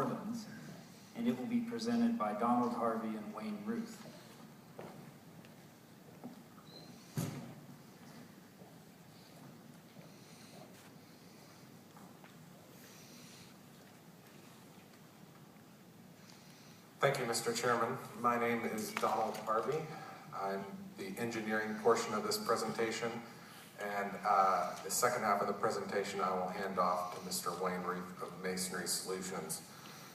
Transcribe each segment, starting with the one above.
Orleans, and it will be presented by Donald Harvey and Wayne Ruth. Thank you, Mr. Chairman. My name is Donald Harvey. I'm the engineering portion of this presentation, and the second half of the presentation I will hand off to Mr. Wayne Ruth of Masonry Solutions,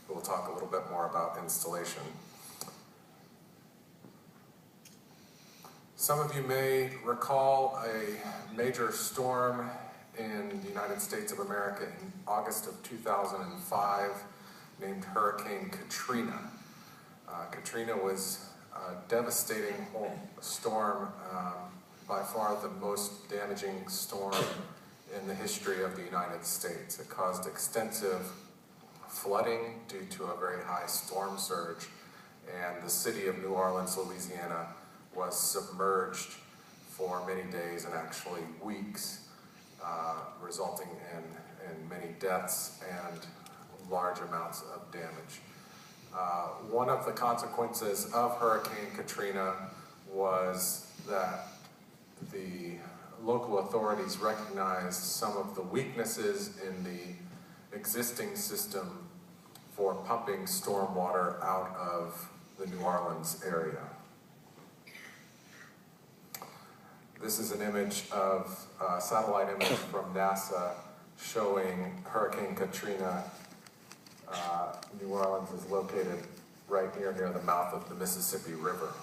who will talk a little bit more about installation. Some of you may recall a major storm in the United States of America in August of 2005 named Hurricane Katrina. Katrina was a devastating storm, by far the most damaging storm in the history of the United States. It caused extensive flooding due to a very high storm surge, and the city of New Orleans, Louisiana was submerged for many days and actually weeks, resulting in many deaths and large amounts of damage. One of the consequences of Hurricane Katrina was that the local authorities recognized some of the weaknesses in the existing system for pumping stormwater out of the New Orleans area. This is an image of a satellite image from NASA showing Hurricane Katrina. New Orleans is located right near the mouth of the Mississippi River.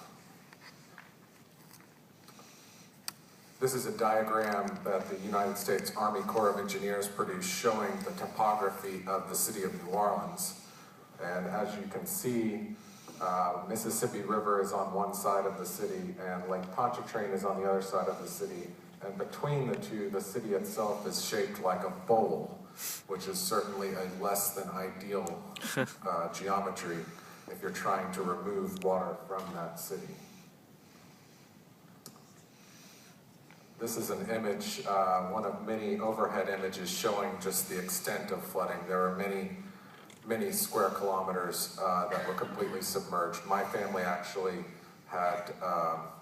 This is a diagram that the United States Army Corps of Engineers produced showing the topography of the city of New Orleans. And as you can see, Mississippi River is on one side of the city and Lake Pontchartrain is on the other side of the city. And between the two, the city itself is shaped like a bowl, which is certainly a less than ideal geometry if you're trying to remove water from that city. This is an image, one of many overhead images showing just the extent of flooding. There are many square kilometers that were completely submerged. My family actually had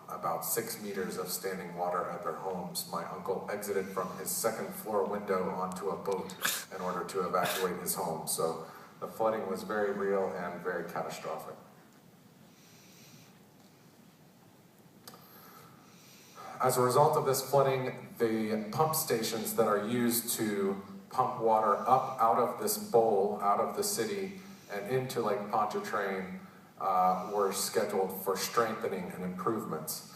about 6 meters of standing water at their homes. My uncle exited from his second floor window onto a boat in order to evacuate his home. So the flooding was very real and very catastrophic. As a result of this flooding, the pump stations that are used to pump water up out of this bowl, out of the city, and into Lake Pontchartrain were scheduled for strengthening and improvements.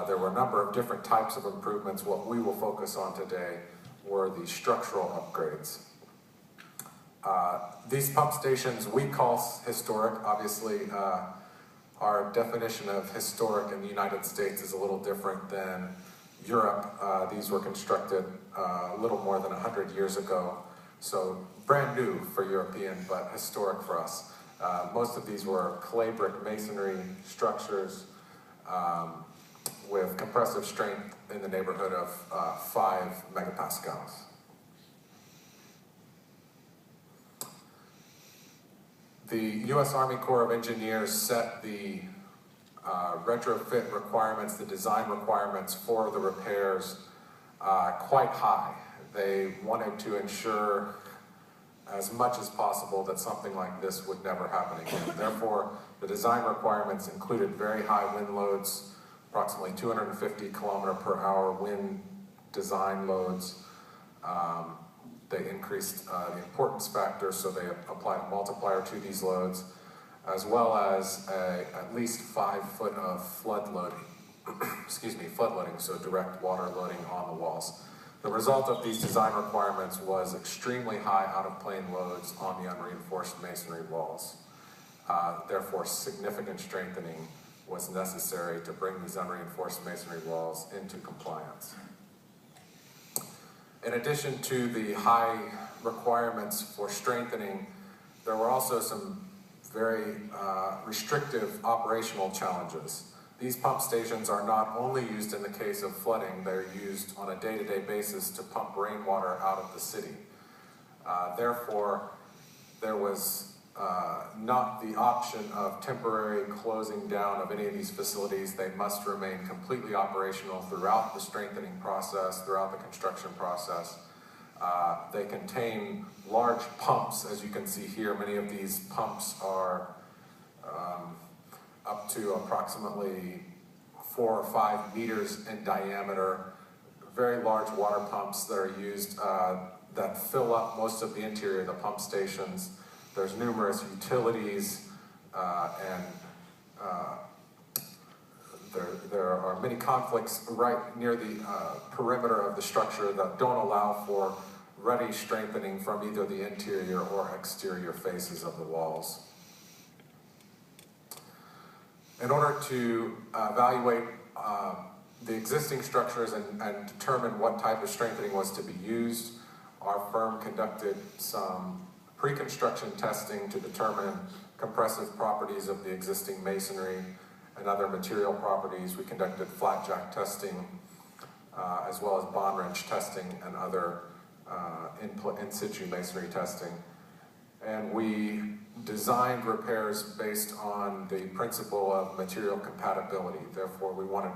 There were a number of different types of improvements. What we will focus on today were the structural upgrades. These pump stations we call historic. Obviously, our definition of historic in the United States is a little different than Europe. These were constructed a little more than 100 years ago, so brand new for European, but historic for us. Most of these were clay brick masonry structures with compressive strength in the neighborhood of 5 megapascals. The U.S. Army Corps of Engineers set the retrofit requirements, the design requirements for the repairs quite high. They wanted to ensure as much as possible that something like this would never happen again. Therefore, the design requirements included very high wind loads, approximately 250 kilometer per hour wind design loads. They increased the importance factor, so they applied a multiplier to these loads, as well as at least 5 foot of flood loading, flood loading, so direct water loading on the walls. The result of these design requirements was extremely high out-of-plane loads on the unreinforced masonry walls. Therefore, significant strengthening was necessary to bring these unreinforced masonry walls into compliance. In addition to the high requirements for strengthening, there were also some very restrictive operational challenges. These pump stations are not only used in the case of flooding, they're used on a day-to-day basis to pump rainwater out of the city. Therefore, there was not the option of temporary closing down of any of these facilities. They must remain completely operational throughout the strengthening process, throughout the construction process. They contain large pumps, as you can see here. Many of these pumps are up to approximately 4 or 5 meters in diameter. Very large water pumps that are used that fill up most of the interior of the pump stations. There's numerous utilities and there are many conflicts right near the perimeter of the structure that don't allow for ready strengthening from either the interior or exterior faces of the walls. In order to evaluate the existing structures and determine what type of strengthening was to be used, our firm conducted some pre-construction testing to determine compressive properties of the existing masonry and other material properties. We conducted flat jack testing as well as bond wrench testing and other in situ masonry testing. And we designed repairs based on the principle of material compatibility. Therefore, we wanted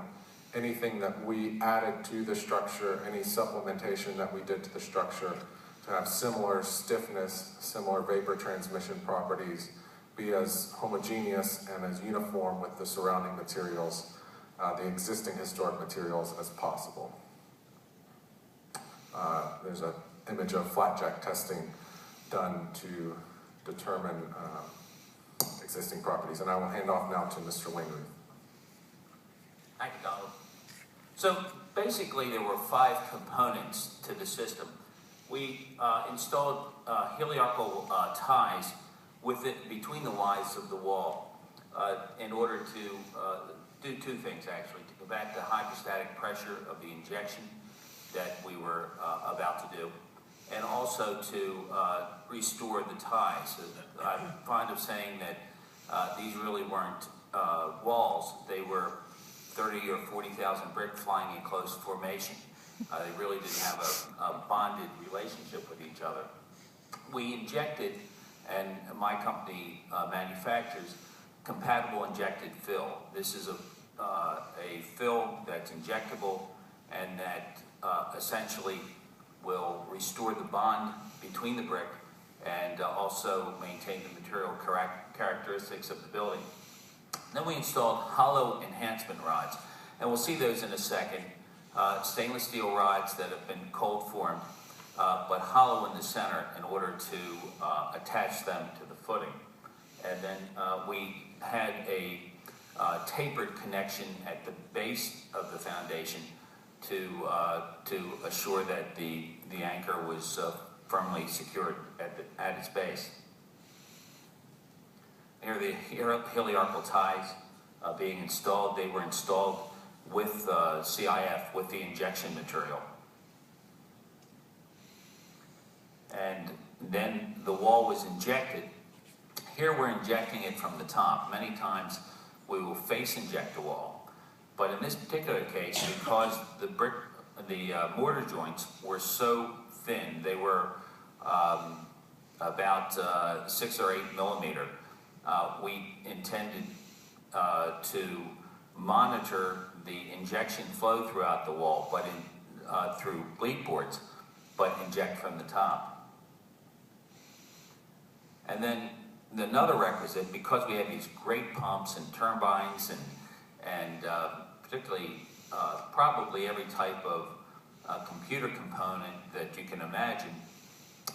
anything that we added to the structure, any supplementation that we did to the structure, to have similar stiffness, similar vapor transmission properties, be as homogeneous and as uniform with the surrounding materials, the existing historic materials, as possible. There's an image of flat jack testing done to determine existing properties. And I will hand off now to Mr. Wayne Ruth. Thank you, Donald. So basically there were 5 components to the system. We installed heliarcal ties with it between the lines of the wall in order to do 2 things actually, to combat the hydrostatic pressure of the injection that we were about to do, and also to restore the ties. I'm fond of saying that these really weren't walls, they were 30 or 40,000 brick flying in close formation. They really didn't have a bonded relationship with each other. We injected, and my company manufactures, compatible injected fill. This is a fill that's injectable and that essentially will restore the bond between the brick and also maintain the material characteristics of the building. Then we installed hollow enhancement rods, and we'll see those in a second. Stainless steel rods that have been cold formed, but hollow in the center in order to attach them to the footing. And then we had a tapered connection at the base of the foundation to assure that the anchor was firmly secured at its base. Here are the heliarcal ties being installed. They were installed with CIF, with the injection material. And then the wall was injected. Here we're injecting it from the top. Many times we will face inject the wall. But in this particular case, because the mortar joints were so thin, they were about 6 or 8 millimeter, we intended to monitor the injection flow throughout the wall, but through bleed boards, but inject from the top. And then another requisite, because we have these great pumps and turbines and particularly probably every type of computer component that you can imagine,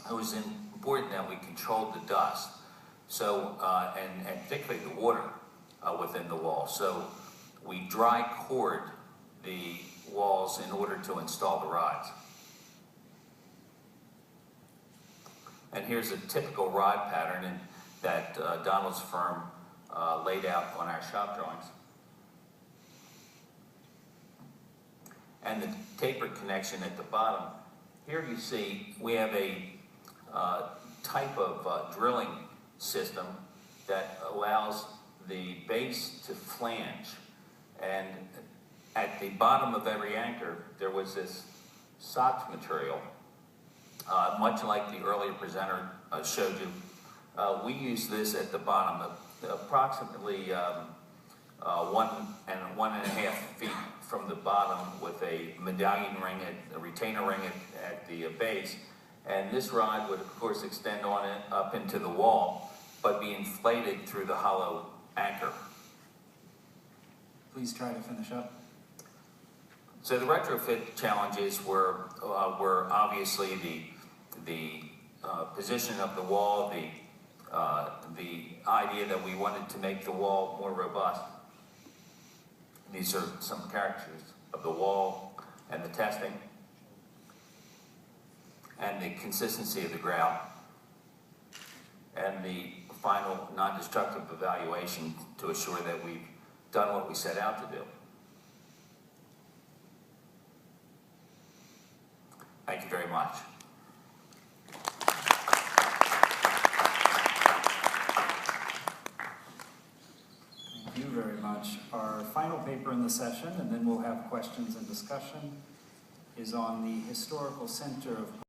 it was important that we controlled the dust. So, and particularly the water within the wall. So we dry cored the walls in order to install the rods. And here's a typical rod pattern that Donald's firm laid out on our shop drawings. And the tapered connection at the bottom. Here you see we have a type of drilling system that allows the base to flange, and at the bottom of every anchor there was this SOX material, much like the earlier presenter showed you We use this at the bottom, approximately 1.5 feet from the bottom, with a medallion ring, a retainer ring at the base. And this rod would, of course, extend on it up into the wall, but be inflated through the hollow anchor. Please try to finish up. So the retrofit challenges were obviously the position of the wall, the idea that we wanted to make the wall more robust. These are some characters of the wall and the testing and the consistency of the grout and the final non-destructive evaluation to assure that we've done what we set out to do. Thank you very much. Thank you very much. Our final paper in the session, and then we'll have questions and discussion, is on the Historical Center of